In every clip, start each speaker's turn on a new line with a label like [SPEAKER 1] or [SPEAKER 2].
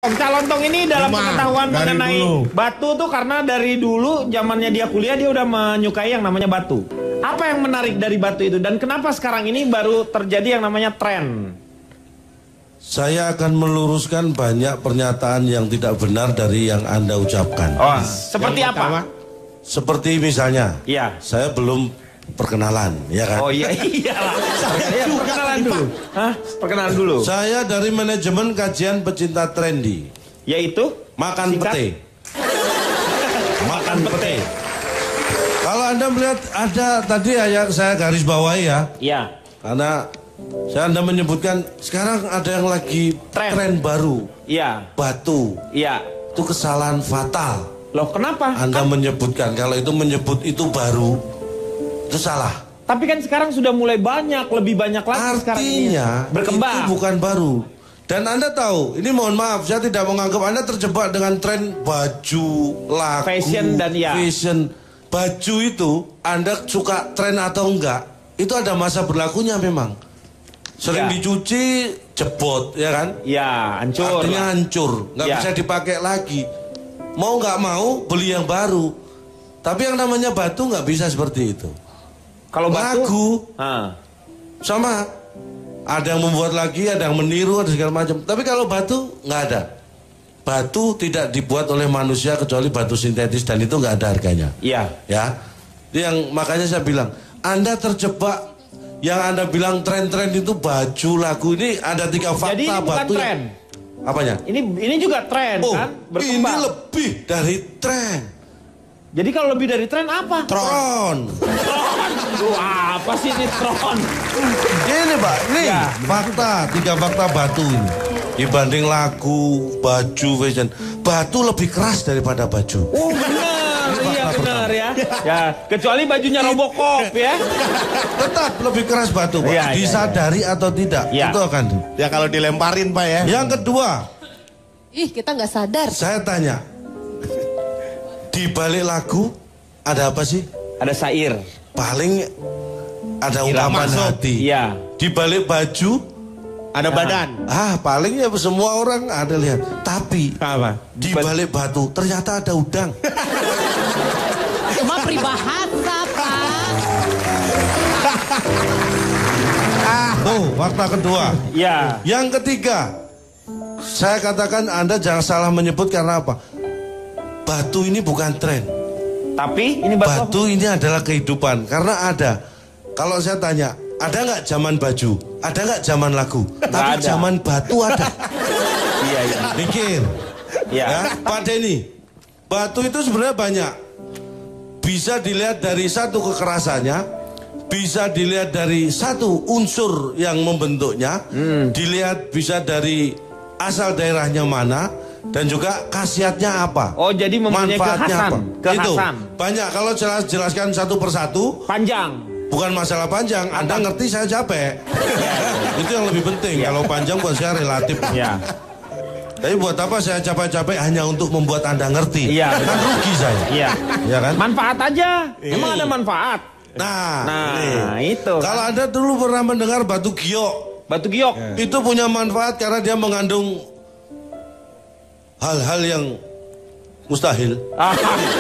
[SPEAKER 1] Calontong ini dalam pengetahuan mengenai batu tuh karena dari dulu zamannya dia kuliah dia udah menyukai yang namanya batu. Apa yang menarik dari batu itu dan kenapa sekarang ini baru terjadi yang namanya tren?
[SPEAKER 2] Saya akan meluruskan banyak pernyataan yang tidak benar dari yang Anda ucapkan.
[SPEAKER 1] Oh, seperti apa?
[SPEAKER 2] Seperti misalnya,
[SPEAKER 1] iya.
[SPEAKER 2] Saya belum perkenalan, ya kan?
[SPEAKER 1] Oh iya, iyalah. Perkenalan dulu. Hah? Perkenalan dulu.
[SPEAKER 2] Saya dari manajemen kajian pecinta trendy.
[SPEAKER 1] Yaitu?
[SPEAKER 2] Makan
[SPEAKER 1] Singkat?
[SPEAKER 2] pete. Makan pete. Kalau Anda melihat ada tadi yang saya garis bawahi ya.
[SPEAKER 1] Iya.
[SPEAKER 2] Karena Anda menyebutkan sekarang ada yang lagi tren baru.
[SPEAKER 1] Iya.
[SPEAKER 2] Batu.
[SPEAKER 1] Iya.
[SPEAKER 2] Itu kesalahan fatal.
[SPEAKER 1] Loh kenapa?
[SPEAKER 2] Anda menyebutkan kalau itu menyebut itu baru, itu salah.
[SPEAKER 1] Tapi kan sekarang sudah mulai banyak, lebih banyak lagi sekarang ini.
[SPEAKER 2] Artinya
[SPEAKER 1] berkembang.
[SPEAKER 2] itu bukan baru. Dan Anda tahu, ini mohon maaf, saya tidak menganggap Anda terjebak dengan tren baju, lagu,
[SPEAKER 1] fashion dan ya.
[SPEAKER 2] Fashion. Baju itu, Anda suka tren atau enggak, itu ada masa berlakunya memang. Sering dicuci, jebot, ya kan?
[SPEAKER 1] Ya, hancur.
[SPEAKER 2] Artinya hancur, nggak bisa dipakai lagi. Mau nggak mau beli yang baru. Tapi yang namanya batu nggak bisa seperti itu.
[SPEAKER 1] Kalau
[SPEAKER 2] lagu sama, ada yang membuat lagi, ada yang meniru, ada segala macam. Tapi kalau batu nggak ada. Batu tidak dibuat oleh manusia kecuali batu sintetis dan itu nggak ada harganya.
[SPEAKER 1] Iya.
[SPEAKER 2] Ya. Yang makanya saya bilang, Anda terjebak. Yang Anda bilang tren-tren itu baju, lagu, ini ada 3 fakta.
[SPEAKER 1] Jadi ini bukan
[SPEAKER 2] batu
[SPEAKER 1] tren.
[SPEAKER 2] Apanya?
[SPEAKER 1] Ini juga tren kan? Berkembang.
[SPEAKER 2] Ini lebih dari tren.
[SPEAKER 1] Jadi kalau lebih dari tren apa?
[SPEAKER 2] Tron.
[SPEAKER 1] Duh, apa sih ini tron?
[SPEAKER 2] Ini Pak, ini fakta, 3 fakta batu ini. Dibanding lagu, baju, fashion, batu lebih keras daripada baju.
[SPEAKER 1] Oh benar, iya benar ya. Ya, kecuali bajunya Robocop ya.
[SPEAKER 2] Tetap lebih keras batu Pak,
[SPEAKER 1] ya,
[SPEAKER 2] disadari atau tidak, itu akan.
[SPEAKER 3] Ya kalau dilemparin Pak ya.
[SPEAKER 2] Yang kedua.
[SPEAKER 4] Ih, kita nggak sadar.
[SPEAKER 2] Saya tanya, di balik lagu ada apa sih?
[SPEAKER 1] Ada syair.
[SPEAKER 2] Paling ada ungkapan hati.
[SPEAKER 1] Iya.
[SPEAKER 2] Di balik baju
[SPEAKER 3] ada badan.
[SPEAKER 2] Paling ya semua orang ada lihat. Tapi
[SPEAKER 1] apa?
[SPEAKER 2] Di balik batu ternyata ada udang.
[SPEAKER 4] Cuma peribahasa, Pak.
[SPEAKER 2] Tuh, fakta kedua.
[SPEAKER 1] Iya.
[SPEAKER 2] Yang ketiga, saya katakan Anda jangan salah menyebut karena apa? Batu ini bukan tren.
[SPEAKER 1] Tapi ini
[SPEAKER 2] batu ini adalah kehidupan. Karena ada. Kalau saya tanya, ada nggak zaman baju? Ada nggak zaman lagu? Tapi
[SPEAKER 1] ada.
[SPEAKER 2] zaman batu ada.
[SPEAKER 1] Iya.
[SPEAKER 2] Mikir.
[SPEAKER 1] Iya.
[SPEAKER 2] Ya, Pak Denny, batu itu sebenarnya banyak. Bisa dilihat dari satu kekerasannya, bisa dilihat dari satu unsur yang membentuknya, dilihat bisa dari asal daerahnya mana, dan juga khasiatnya apa.
[SPEAKER 1] Oh, jadi mempunyai
[SPEAKER 2] manfaatnya
[SPEAKER 1] kekhasan.
[SPEAKER 2] apa. Itu banyak. Kalau jelaskan satu persatu,
[SPEAKER 1] panjang.
[SPEAKER 2] Bukan masalah panjang, Anda ngerti saya capek. Itu yang lebih penting. Kalau panjang buat saya relatif.
[SPEAKER 1] Ya.
[SPEAKER 2] Tapi buat apa saya capek-capek hanya untuk membuat Anda ngerti?
[SPEAKER 1] Iya.
[SPEAKER 2] Kan rugi saya.
[SPEAKER 1] Iya.
[SPEAKER 2] Ya kan?
[SPEAKER 1] Manfaat aja. Emang ada manfaat.
[SPEAKER 2] Nah,
[SPEAKER 1] itu.
[SPEAKER 2] Kalau Anda dulu pernah mendengar batu giok.
[SPEAKER 1] Batu giok.
[SPEAKER 2] Itu punya manfaat karena dia mengandung hal-hal yang mustahil.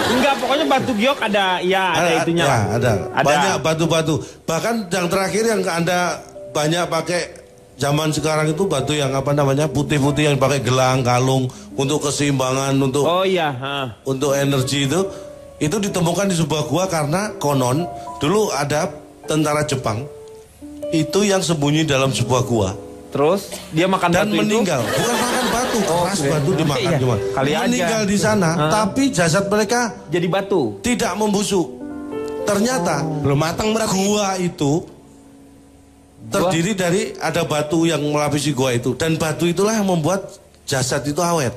[SPEAKER 1] Enggak, pokoknya batu giok ada itunya.
[SPEAKER 2] Ya, ada. Banyak batu-batu. Bahkan yang terakhir yang Anda banyak pakai zaman sekarang itu batu yang apa namanya putih-putih yang pakai gelang, kalung untuk keseimbangan, untuk untuk energi itu ditemukan di sebuah gua karena konon dulu ada tentara Jepang itu yang sembunyi dalam sebuah gua.
[SPEAKER 1] Terus dia makan
[SPEAKER 2] dan
[SPEAKER 1] batu
[SPEAKER 2] meninggal.
[SPEAKER 1] itu?
[SPEAKER 2] Bukan makan batu, keras batu dimakan cuma.
[SPEAKER 1] Kali
[SPEAKER 2] meninggal
[SPEAKER 1] aja.
[SPEAKER 2] di sana, tapi jasad mereka
[SPEAKER 1] jadi batu.
[SPEAKER 2] Tidak membusuk. Ternyata
[SPEAKER 3] belum matang berarti.
[SPEAKER 2] Gua itu terdiri dari ada batu yang melapisi gua itu dan batu itulah yang membuat jasad itu awet.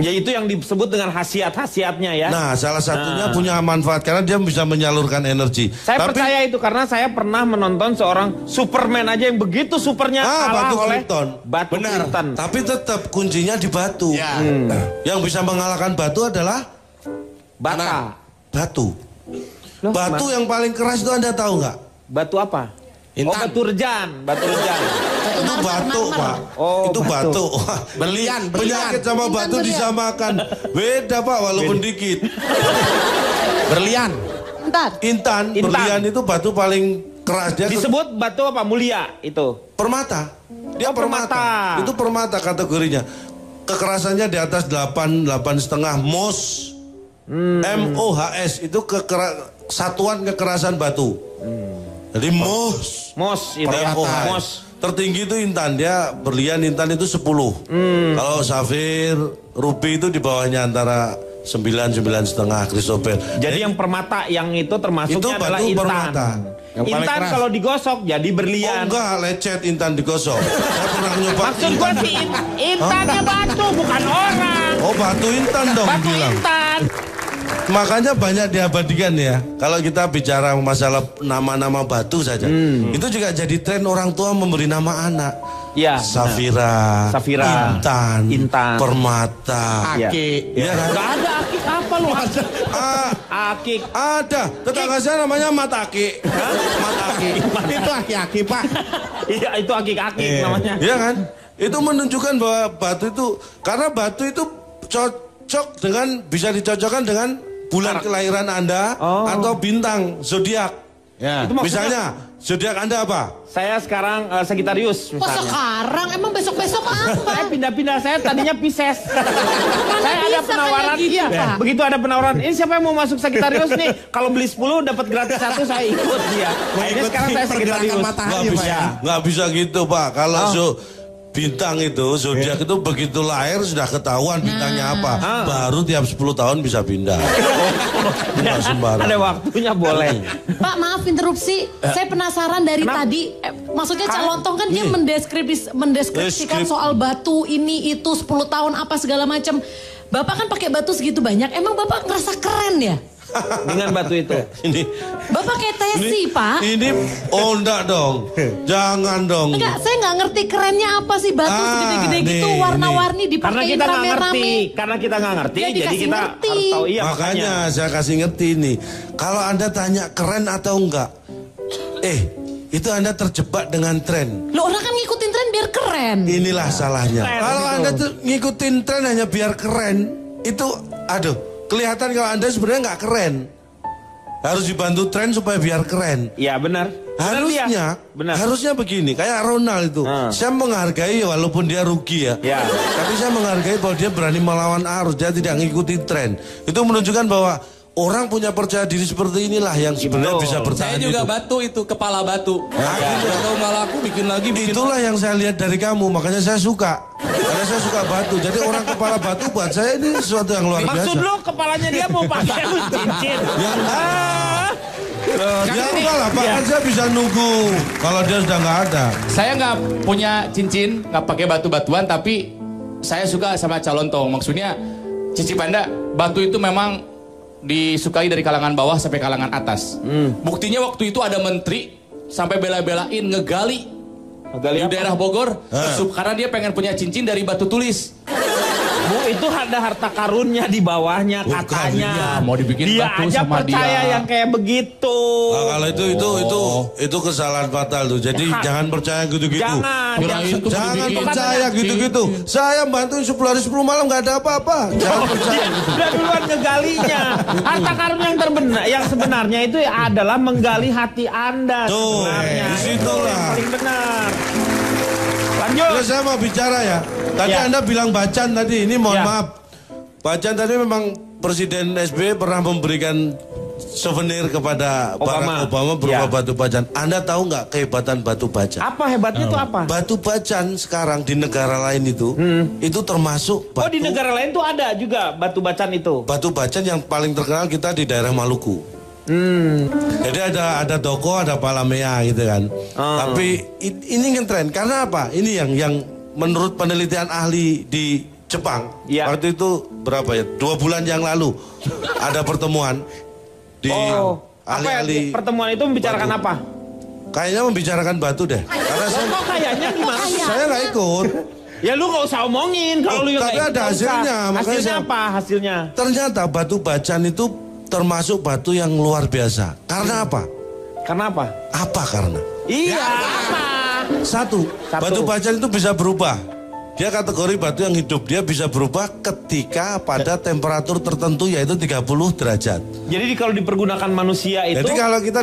[SPEAKER 1] Ya itu yang disebut dengan khasiat-khasiatnya ya.
[SPEAKER 2] Nah, salah satunya punya manfaat karena dia bisa menyalurkan energi.
[SPEAKER 1] Saya percaya itu karena saya pernah menonton seorang Superman aja yang begitu supernya kalah
[SPEAKER 2] batu
[SPEAKER 1] oleh
[SPEAKER 2] Krypton.
[SPEAKER 1] batu Krypton.
[SPEAKER 2] Tapi tetap kuncinya di batu. Yang bisa mengalahkan batu adalah
[SPEAKER 1] bata.
[SPEAKER 2] Batu. Batu yang paling keras itu Anda tahu nggak?
[SPEAKER 1] Batu apa? Oh, batu rejan.
[SPEAKER 2] Itu batu, Pak.
[SPEAKER 1] Oh,
[SPEAKER 2] itu batu.
[SPEAKER 3] Berlian.
[SPEAKER 2] Penyakit sama batu disamakan. Beda, Pak, walaupun dikit.
[SPEAKER 3] Berlian.
[SPEAKER 2] Intan. Berlian itu batu paling keras. Dia
[SPEAKER 1] disebut batu apa? Mulia itu.
[SPEAKER 2] Permata. Dia permata. Itu permata kategorinya. Kekerasannya di atas 8,5 MOS. MOHS itu satuan kekerasan batu. Jadi MOS
[SPEAKER 1] itu ya.
[SPEAKER 2] MOS. Tertinggi itu intan, dia berlian intan itu 10. Kalau safir, ruby itu di bawahnya antara 9,5 Christopher.
[SPEAKER 1] Jadi yang permata yang itu termasuknya
[SPEAKER 2] itu
[SPEAKER 1] adalah
[SPEAKER 2] batu
[SPEAKER 1] intan.
[SPEAKER 2] Permata.
[SPEAKER 1] Intan kalau digosok jadi berlian.
[SPEAKER 2] Oh enggak, lecet intan digosok. Saya pernah nyoba.
[SPEAKER 1] Maksud gua sih intannya batu bukan orang.
[SPEAKER 2] Oh batu intan dong
[SPEAKER 1] batu
[SPEAKER 2] bilang.
[SPEAKER 1] Intan.
[SPEAKER 2] Makanya banyak diabadikan ya. Kalau kita bicara masalah nama-nama batu saja, itu juga jadi tren orang tua memberi nama anak.
[SPEAKER 1] Ya.
[SPEAKER 2] Safira, Intan, Permata,
[SPEAKER 3] Akik.
[SPEAKER 2] Ya kan?
[SPEAKER 1] Gak ada akik apa lu? Akik.
[SPEAKER 2] Ada. Tetangga saya namanya Mataki. Mataki.
[SPEAKER 3] Itu aki-aki, Pak.
[SPEAKER 1] Iya, itu akik-akik namanya.
[SPEAKER 2] Iya kan? Itu menunjukkan bahwa batu itu, karena batu itu cocok dengan, bisa dicocokkan dengan bulan kelahiran Anda atau bintang zodiak.
[SPEAKER 3] Ya.
[SPEAKER 2] Misalnya zodiak Anda apa?
[SPEAKER 1] Saya sekarang Sagittarius misalnya.
[SPEAKER 4] Oh sekarang? Emang besok-besok apa?
[SPEAKER 1] Saya pindah-pindah, saya tadinya Pisces. Saya ada
[SPEAKER 4] bisa
[SPEAKER 1] penawaran,
[SPEAKER 4] kayak gitu, Pak?
[SPEAKER 1] begitu ada penawaran, ini siapa yang mau masuk Sagittarius nih? Kalau beli 10 dapat gratis 1, saya ikut dia. Akhirnya sekarang saya Sagittarius.
[SPEAKER 2] Nggak bisa gitu Pak. Kalau bintang itu, zodiak itu begitu lahir sudah ketahuan bintangnya apa. Baru tiap 10 tahun bisa pindah. Nggak sembarang.
[SPEAKER 1] Ada waktunya boleh.
[SPEAKER 4] Pak maaf interupsi, saya penasaran dari tadi, maksudnya Cak Lontong kan dia mendeskripsikan soal batu ini itu 10 tahun apa segala macam. Bapak kan pakai batu segitu banyak, emang Bapak ngerasa keren ya?
[SPEAKER 1] Dengan batu itu.
[SPEAKER 2] Ini
[SPEAKER 4] Bapak kayak Tesi, Pak.
[SPEAKER 2] Ini enggak dong. Jangan dong.
[SPEAKER 4] Enggak, saya nggak ngerti kerennya apa sih batu segede-gede gitu, warna-warni dipakai rame-rame.
[SPEAKER 1] Karena kita nggak ngerti,
[SPEAKER 4] Ya,
[SPEAKER 1] jadi kita
[SPEAKER 4] ngerti.
[SPEAKER 1] harus tahu. Iya,
[SPEAKER 2] makanya saya kasih ngerti nih. Kalau Anda tanya keren atau enggak, itu Anda terjebak dengan tren.
[SPEAKER 4] Lo orang kan ngikutin tren biar keren.
[SPEAKER 2] Inilah salahnya. Kalau
[SPEAKER 1] gitu.
[SPEAKER 2] Anda tuh ngikutin tren hanya biar keren, itu kelihatan kalau Anda sebenarnya nggak keren. Harus dibantu tren supaya biar keren.
[SPEAKER 1] Iya benar.
[SPEAKER 2] Harusnya begini. Kayak Ronald itu. Saya menghargai walaupun dia rugi ya. Tapi saya menghargai bahwa dia berani melawan arus. Dia tidak ngikuti tren. Itu menunjukkan bahwa orang punya percaya diri seperti inilah yang sebenarnya bisa bertahan.
[SPEAKER 5] Saya juga batu itu, kepala batu. Kalau malah aku bikin lagi.
[SPEAKER 2] Itulah yang saya lihat dari kamu, makanya saya suka. Karena saya suka batu. Jadi orang kepala batu buat saya ini sesuatu yang luar biasa.
[SPEAKER 1] Maksud lu kepalanya dia mau pakai cincin?
[SPEAKER 2] Ya enggak lah, Pak. Kan saya bisa nunggu kalau dia sudah nggak ada.
[SPEAKER 5] Saya nggak punya cincin, nggak pakai batu-batuan, tapi saya suka sama Cak Lontong. Maksudnya, Cici Panda, batu itu memang disukai dari kalangan bawah sampai kalangan atas. Buktinya waktu itu ada menteri sampai bela-belain ngegali di daerah Bogor, karena dia pengen punya cincin dari batu tulis.
[SPEAKER 1] Bu, itu ada harta karunnya di bawahnya katanya.
[SPEAKER 5] Mau dibikin
[SPEAKER 1] dia
[SPEAKER 5] batu
[SPEAKER 1] aja
[SPEAKER 5] sama
[SPEAKER 1] percaya
[SPEAKER 5] dia.
[SPEAKER 1] yang kayak begitu.
[SPEAKER 2] Nah, kalau itu kesalahan fatal tuh. Jadi jangan percaya gitu-gitu.
[SPEAKER 1] Jangan
[SPEAKER 2] percaya gitu-gitu. Saya bantuin 10 hari 10 malam nggak ada apa-apa. Jangan percaya.
[SPEAKER 1] Udah duluan ngegalinya. Harta karun yang sebenarnya itu adalah menggali hati Anda.
[SPEAKER 2] Tuh, disitulah.
[SPEAKER 1] Paling benar. Lanjut.
[SPEAKER 2] Terus saya mau bicara ya. Tadi Anda bilang Bacan tadi, ini mohon maaf. Bacan tadi memang Presiden SBY pernah memberikan souvenir kepada Barack Obama berupa batu bacan. Anda tahu nggak kehebatan batu bacan?
[SPEAKER 1] Apa hebatnya itu apa?
[SPEAKER 2] Batu bacan sekarang di negara lain itu termasuk batu.
[SPEAKER 1] Oh di negara lain tuh ada juga batu bacan itu.
[SPEAKER 2] Batu bacan yang paling terkenal kita di daerah Maluku. Jadi ada Doko, ada Palamea gitu kan. Tapi ini yang tren karena apa? Ini yang menurut penelitian ahli di Jepang waktu itu berapa ya? 2 bulan yang lalu ada pertemuan di ahli-ahli.
[SPEAKER 1] Pertemuan itu membicarakan
[SPEAKER 2] batu.
[SPEAKER 1] apa?
[SPEAKER 2] Kayaknya membicarakan batu deh. Karena
[SPEAKER 1] kayaknya gimana?
[SPEAKER 2] Saya nggak ikut.
[SPEAKER 1] Ya lu gak usah omongin kalau lu yang
[SPEAKER 2] tapi ada hasilnya.
[SPEAKER 1] Hasilnya apa hasilnya?
[SPEAKER 2] Ternyata batu bacan itu termasuk batu yang luar biasa. Karena apa?
[SPEAKER 1] Karena apa?
[SPEAKER 2] Apa karena?
[SPEAKER 1] Iya, apa?
[SPEAKER 2] Satu, batu bacan itu bisa berubah. Dia kategori batu yang hidup. Dia bisa berubah ketika pada temperatur tertentu yaitu 30 derajat.
[SPEAKER 1] Jadi kalau dipergunakan manusia itu.
[SPEAKER 2] Jadi kalau kita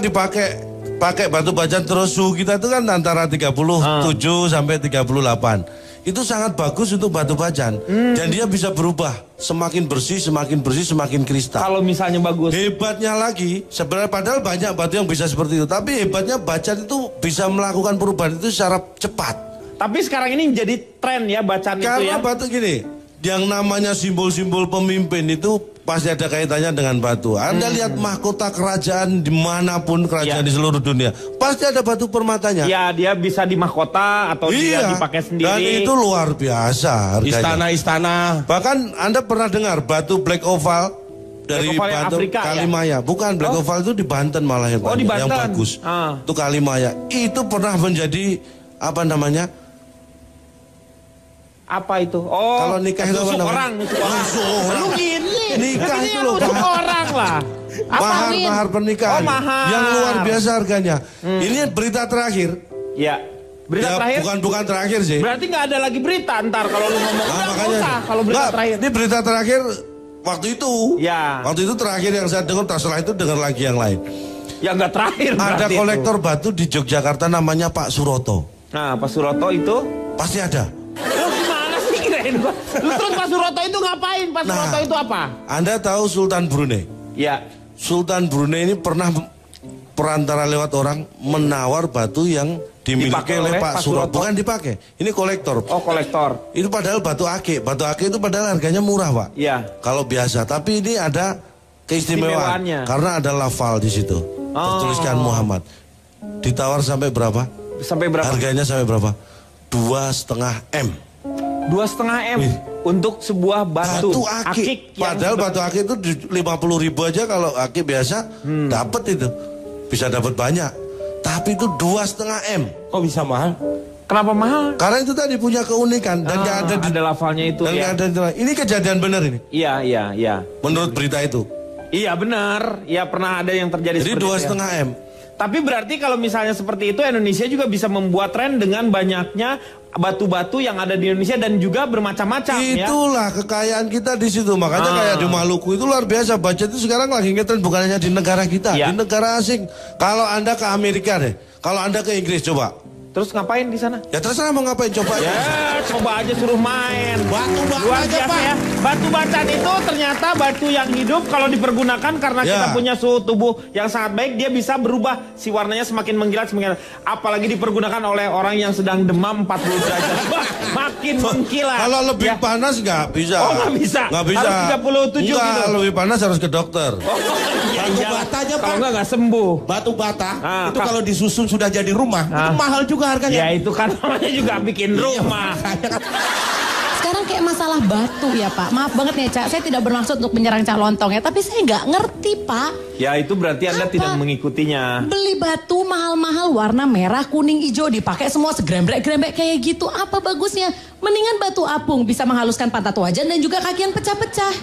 [SPEAKER 2] pakai batu bacan terus suhu kita itu kan antara 37 sampai 38. Itu sangat bagus untuk batu bacan. Dan dia bisa berubah. Semakin bersih, semakin kristal.
[SPEAKER 1] Kalau misalnya bagus.
[SPEAKER 2] Hebatnya lagi, sebenarnya padahal banyak batu yang bisa seperti itu. Tapi hebatnya bacan itu bisa melakukan perubahan itu secara cepat.
[SPEAKER 1] Tapi sekarang ini jadi tren ya bacaan itu ya.
[SPEAKER 2] Karena batu gini, yang namanya simbol-simbol pemimpin itu pasti ada kaitannya dengan batu. Anda lihat mahkota kerajaan dimanapun kerajaan di seluruh dunia, pasti ada batu permatanya.
[SPEAKER 1] Ya, dia bisa di mahkota atau dia dipakai sendiri.
[SPEAKER 2] Dan itu luar biasa harganya.
[SPEAKER 3] Istana-istana.
[SPEAKER 2] Bahkan Anda pernah dengar batu black oval dari batu
[SPEAKER 1] Afrika,
[SPEAKER 2] Kalimaya? Ya? Bukan, black oval itu di Banten malah yang
[SPEAKER 1] di Banten.
[SPEAKER 2] Yang bagus. Itu Kalimaya. Itu pernah menjadi apa namanya?
[SPEAKER 1] Apa itu? Oh,
[SPEAKER 2] kalau nikah itu
[SPEAKER 1] nusuk orang. Lu gini.
[SPEAKER 2] Nikah itu loh,
[SPEAKER 1] orang lah.
[SPEAKER 2] Mahar pernikahan.
[SPEAKER 1] Mahar.
[SPEAKER 2] Yang luar biasa harganya. Ini berita terakhir.
[SPEAKER 1] Ya. Berita terakhir?
[SPEAKER 2] Bukan terakhir sih.
[SPEAKER 1] Berarti nggak ada lagi berita ntar kalau lu ngomong. Makanya. Kalau berita terakhir.
[SPEAKER 2] Ini berita terakhir waktu itu.
[SPEAKER 1] Ya.
[SPEAKER 2] Waktu itu terakhir yang saya dengar, setelah itu dengar lagi yang lain.
[SPEAKER 1] Ya nggak terakhir.
[SPEAKER 2] Ada kolektor batu di Yogyakarta namanya Pak Suroto.
[SPEAKER 1] Nah, Pak Suroto itu?
[SPEAKER 2] Pasti ada.
[SPEAKER 1] Lu terus Pak Suroto itu ngapain? Pak Suroto itu apa?
[SPEAKER 2] Anda tahu Sultan Brunei?
[SPEAKER 1] Ya.
[SPEAKER 2] Sultan Brunei ini pernah perantara lewat orang menawar batu yang dimiliki oleh Pak Suroto. Bukan dipakai, ini kolektor.
[SPEAKER 1] Oh, kolektor.
[SPEAKER 2] Itu padahal batu ake. Batu ake itu padahal harganya murah, Pak.
[SPEAKER 1] Iya.
[SPEAKER 2] Kalau biasa, tapi ini ada keistimewaannya. Karena ada lafal di situ. Tertuliskan Muhammad. Ditawar sampai berapa?
[SPEAKER 1] Sampai berapa?
[SPEAKER 2] Harganya sampai berapa? 2,5 M.
[SPEAKER 1] 2,5 M untuk sebuah batu akik.
[SPEAKER 2] Padahal batu akik itu 50.000 aja kalau akik biasa dapat itu. Bisa dapat banyak. Tapi itu 2,5 M.
[SPEAKER 3] Kok bisa mahal?
[SPEAKER 1] Kenapa mahal?
[SPEAKER 2] Karena itu tadi punya keunikan dan nggak ada
[SPEAKER 1] lafalnya itu.
[SPEAKER 2] Dan ada ini kejadian benar ini.
[SPEAKER 1] Iya.
[SPEAKER 2] Menurut berita itu.
[SPEAKER 1] Iya benar. Iya pernah ada yang terjadi.
[SPEAKER 2] Jadi 2,5 M.
[SPEAKER 1] Tapi berarti kalau misalnya seperti itu Indonesia juga bisa membuat tren dengan banyaknya batu-batu yang ada di Indonesia dan juga bermacam-macam.
[SPEAKER 2] Itulah kekayaan kita di situ. Makanya kayak di Maluku itu luar biasa. Budget itu sekarang lagi ngetren bukan hanya di negara kita, di negara asing. Kalau Anda ke Amerika deh, kalau Anda ke Inggris coba.
[SPEAKER 1] Terus ngapain di sana?
[SPEAKER 2] Ya terserah mau ngapain, coba.
[SPEAKER 1] Ya, coba aja suruh main.
[SPEAKER 3] Batu aja, Pak.
[SPEAKER 1] Ya. Batu bacan itu ternyata batu yang hidup kalau dipergunakan karena kita punya suhu tubuh yang sangat baik, dia bisa berubah si warnanya semakin mengkilat. Apalagi dipergunakan oleh orang yang sedang demam 40 derajat. Makin mengkilat.
[SPEAKER 2] Kalau lebih panas nggak bisa.
[SPEAKER 1] Oh, nggak bisa.
[SPEAKER 2] Nggak bisa.
[SPEAKER 1] Harus 37
[SPEAKER 2] gitu.
[SPEAKER 1] Lebih
[SPEAKER 2] panas harus ke dokter.
[SPEAKER 3] Batu bata aja, Pak.
[SPEAKER 1] Kalau nggak sembuh.
[SPEAKER 3] Batu bata itu kalau disusun sudah jadi rumah, itu mahal juga harganya.
[SPEAKER 1] Ya itu kan namanya juga bikin rumah.
[SPEAKER 4] Sekarang kayak masalah batu ya Pak. Maaf banget nih Cak, saya tidak bermaksud untuk menyerang Cak Lontong ya. Tapi saya nggak ngerti Pak.
[SPEAKER 1] Ya itu berarti Anda tidak mengikutinya.
[SPEAKER 4] Beli batu mahal-mahal warna merah, kuning, hijau dipakai semua segrembrek-grembrek kayak gitu. Apa bagusnya? Mendingan batu apung bisa menghaluskan pantat wajan dan juga kaki yang pecah-pecah.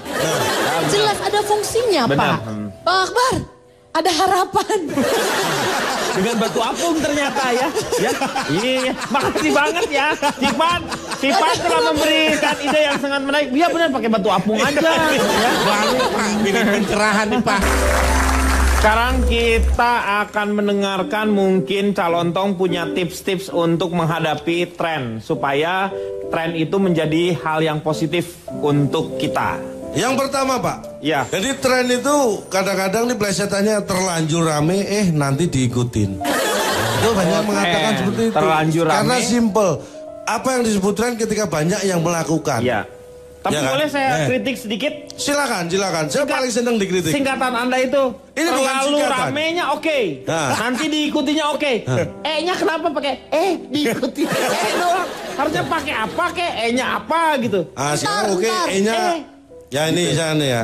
[SPEAKER 4] Jelas ada fungsinya Pak. Pak Akbar, ada harapan.
[SPEAKER 1] Dengan batu apung ternyata ya. Iya, makasih banget ya. Cipat telah memberikan ide yang sangat menarik. Iya benar pakai batu apung aja. Ya.
[SPEAKER 3] Baru Pak, bikin pencerahan nih Pak.
[SPEAKER 1] Sekarang kita akan mendengarkan mungkin Cak Lontong punya tips-tips untuk menghadapi tren. Supaya tren itu menjadi hal yang positif untuk kita.
[SPEAKER 2] Yang pertama Pak,
[SPEAKER 1] jadi
[SPEAKER 2] tren itu kadang-kadang nih plesetannya terlanjur rame, nanti diikutin. Itu banyak mengatakan seperti itu.
[SPEAKER 1] Terlanjur rame.
[SPEAKER 2] Karena simple, apa yang disebut tren ketika banyak yang melakukan.
[SPEAKER 1] Iya. Tapi boleh saya kritik sedikit?
[SPEAKER 2] Silakan. Saya paling senang dikritik.
[SPEAKER 1] Singkatan Anda itu
[SPEAKER 2] ini
[SPEAKER 1] terlalu ramenya oke. Nanti diikutinya oke. E-nya kenapa pakai diikuti? Doang. Harusnya pakai apa E-nya apa gitu.
[SPEAKER 2] Sekarang E-nya. Ya ini sana ya.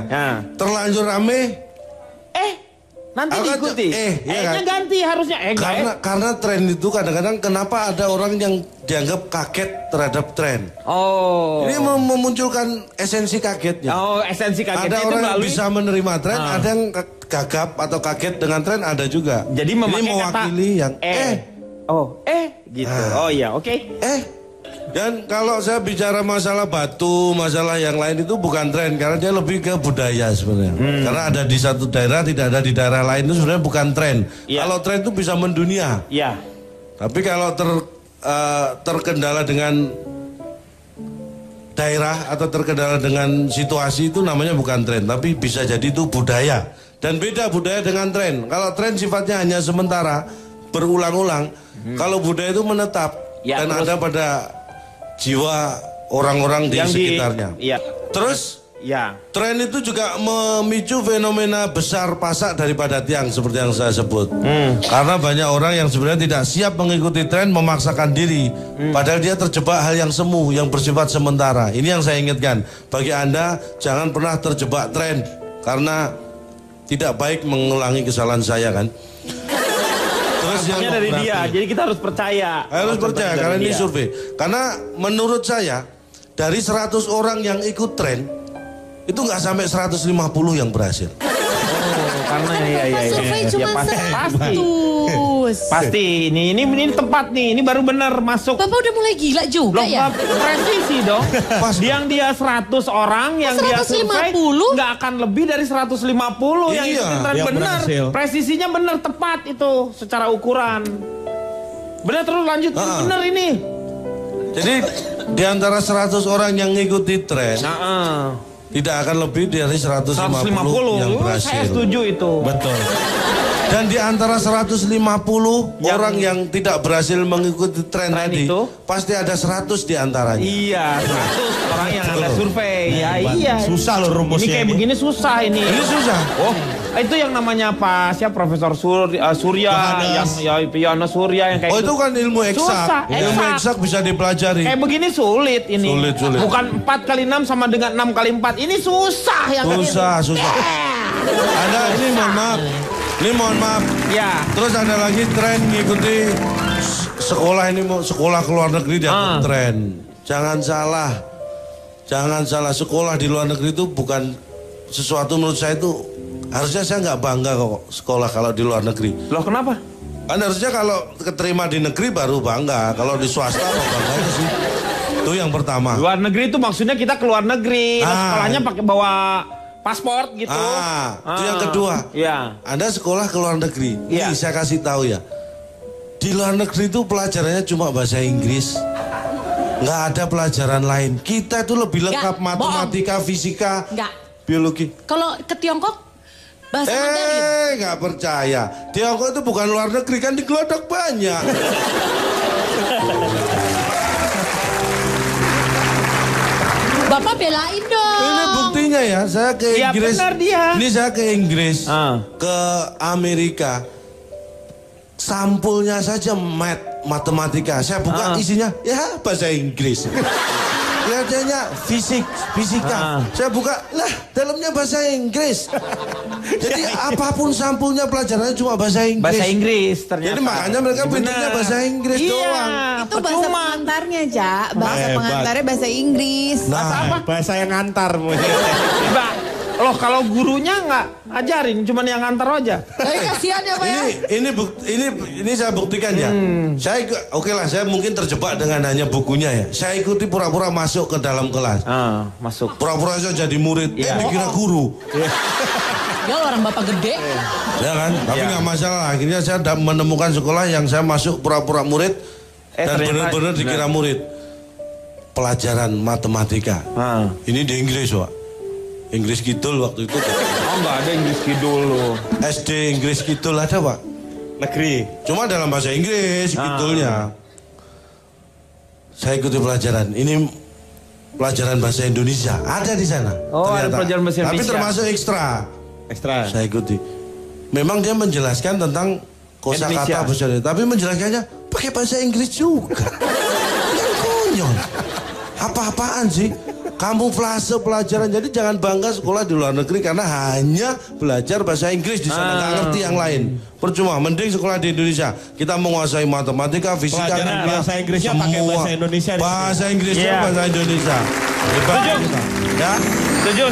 [SPEAKER 2] Terlanjur rame.
[SPEAKER 1] Nanti diikuti. E-nya ganti harusnya.
[SPEAKER 2] Karena tren itu kadang-kadang kenapa ada orang yang dianggap kaget terhadap tren. Ini memunculkan esensi kagetnya.
[SPEAKER 1] Esensi kagetnya
[SPEAKER 2] ada
[SPEAKER 1] itu
[SPEAKER 2] orang yang bisa menerima tren, ada yang gagap atau kaget dengan tren ada juga.
[SPEAKER 1] Jadi
[SPEAKER 2] ini mewakili yang
[SPEAKER 1] gitu. Oh iya, oke.
[SPEAKER 2] Dan kalau saya bicara masalah batu, masalah yang lain itu bukan tren, karena dia lebih ke budaya sebenarnya. Karena ada di satu daerah, tidak ada di daerah lain, itu sebenarnya bukan tren. Kalau tren itu bisa mendunia.
[SPEAKER 1] Iya.
[SPEAKER 2] Tapi kalau terkendala dengan daerah atau terkendala dengan situasi itu namanya bukan tren, tapi bisa jadi itu budaya. Dan beda budaya dengan tren. Kalau tren sifatnya hanya sementara, berulang-ulang. Kalau budaya itu menetap dan ada pada jiwa orang-orang di sekitarnya. Terus tren itu juga memicu fenomena besar pasak daripada tiang seperti yang saya sebut. Karena banyak orang yang sebenarnya tidak siap mengikuti tren, memaksakan diri. Padahal dia terjebak hal yang semu, yang bersifat sementara. Ini yang saya ingatkan. Bagi Anda, jangan pernah terjebak tren. Karena tidak baik mengulangi kesalahan saya kan. Terus yang
[SPEAKER 1] dari dia, jadi kita harus percaya.
[SPEAKER 2] Harus percaya karena ini survei. Karena menurut saya dari 100 orang yang ikut tren itu nggak sampai 150 yang berhasil.
[SPEAKER 1] Karena
[SPEAKER 4] survei cuma 100.
[SPEAKER 1] Pasti ini tepat nih, ini baru benar masuk.
[SPEAKER 4] Bapak udah mulai gila juga ya?
[SPEAKER 1] Presisi dong. Yang dia 100 orang, yang dia survei nggak akan lebih dari 150 yang ikutin tren benar. Presisinya benar, tepat itu secara ukuran. Benar, terus lanjut, benar ini.
[SPEAKER 2] Jadi di antara 100 orang yang ngikuti tren, tidak akan lebih dari 150 yang berhasil.
[SPEAKER 1] Saya setuju itu.
[SPEAKER 2] Betul. Dan di antara 150 orang yang tidak berhasil mengikuti tren tadi, pasti ada 100 di antaranya.
[SPEAKER 1] Iya, 100 orang yang Anda survei. Iya.
[SPEAKER 3] Susah loh rumusnya.
[SPEAKER 1] Ini kayak begini susah ini.
[SPEAKER 2] Ini susah.
[SPEAKER 1] Oh, itu yang namanya apa? Siapa Profesor Surya, yang Piano Surya yang kayak
[SPEAKER 2] itu kan ilmu eksak. Ilmu eksak bisa dipelajari.
[SPEAKER 1] Kayak begini sulit ini.
[SPEAKER 2] Sulit.
[SPEAKER 1] Bukan 4 kali 6 sama dengan 6 kali 4. Ini susah yang
[SPEAKER 2] susah. Ada ini mohon maaf.
[SPEAKER 1] Ya.
[SPEAKER 2] Terus ada lagi tren ngikuti sekolah ini, mau sekolah ke luar negeri dianggap tren. Jangan salah, sekolah di luar negeri itu bukan sesuatu menurut saya itu harusnya saya nggak bangga kok sekolah kalau di luar negeri.
[SPEAKER 1] Loh kenapa?
[SPEAKER 2] Kan harusnya kalau keterima di negeri baru bangga, kalau di swasta apa bangganya sih? Itu yang pertama.
[SPEAKER 1] Luar negeri itu maksudnya kita ke luar negeri, sekolahnya pakai bawa paspor gitu.
[SPEAKER 2] Itu yang kedua.
[SPEAKER 1] Iya.
[SPEAKER 2] Anda sekolah ke luar negeri. Ini saya kasih tahu ya. Di luar negeri itu pelajarannya cuma bahasa Inggris. Nggak ada pelajaran lain. Kita itu lebih lengkap matematika, fisika, biologi.
[SPEAKER 4] Kalau ke Tiongkok bahasa Mandarin.
[SPEAKER 2] Nggak percaya. Tiongkok itu bukan luar negeri, kan di Glodok banyak.
[SPEAKER 4] Bapak belain dong.
[SPEAKER 2] Ini buktinya ya, saya ke Inggris.
[SPEAKER 1] Benar dia.
[SPEAKER 2] Ini saya ke Inggris, ke Amerika. Sampulnya saja matematika. Saya buka isinya, ya bahasa Inggris. Kelihatannya fisika. Saya buka, lah dalamnya bahasa Inggris. Jadi apapun sampulnya pelajarannya cuma bahasa Inggris.
[SPEAKER 1] Bahasa Inggris ternyata.
[SPEAKER 2] Jadi makanya mereka pintarnya bahasa Inggris doang.
[SPEAKER 6] Itu bahasa pengantarnya, Cak. Bahasa pengantarnya bahasa Inggris.
[SPEAKER 3] Bahasa yang ngantar.
[SPEAKER 1] Mbak, loh kalau gurunya nggak ajarin, cuman yang ngantar aja.
[SPEAKER 4] Kasihan ya Pak ya.
[SPEAKER 2] Ini saya buktikan ya. Saya saya mungkin terjebak dengan hanya bukunya ya. Saya ikuti pura-pura masuk ke dalam kelas.
[SPEAKER 1] Masuk.
[SPEAKER 2] Pura-pura saya jadi murid. Dikira guru.
[SPEAKER 4] Ya orang bapak gede.
[SPEAKER 2] Ya kan? Tapi nggak masalah. Akhirnya saya menemukan sekolah yang saya masuk pura-pura murid dan benar-benar dikira murid. Pelajaran matematika. Ini di Inggris, Pak. Inggris Kidul waktu itu.
[SPEAKER 1] Nggak ada Inggris Kidul loh.
[SPEAKER 2] SD Inggris Kidul ada, Pak.
[SPEAKER 1] Negeri.
[SPEAKER 2] Cuma dalam bahasa Inggris Kidulnya. Saya ikuti pelajaran. Ini pelajaran bahasa Indonesia. Ada di sana.
[SPEAKER 1] Ada pelajaran bahasa Indonesia.
[SPEAKER 2] Tapi termasuk ekstra. Saya ikuti. Memang dia menjelaskan tentang kosakata bahasa Indonesia. Tapi menjelaskannya pakai bahasa Inggris juga. Yang konyol. Apa-apaan sih? Kamuflase pelajaran. Jadi jangan bangga sekolah di luar negeri karena hanya belajar bahasa Inggris di sana, nggak ngerti yang lain. Percuma, mending sekolah di Indonesia. Kita menguasai matematika, fisika,
[SPEAKER 3] bahasa Inggrisnya pakai bahasa Indonesia.
[SPEAKER 2] Bahasa Inggrisnya bahasa Indonesia. Hebat kita. Ya.
[SPEAKER 1] Setuju.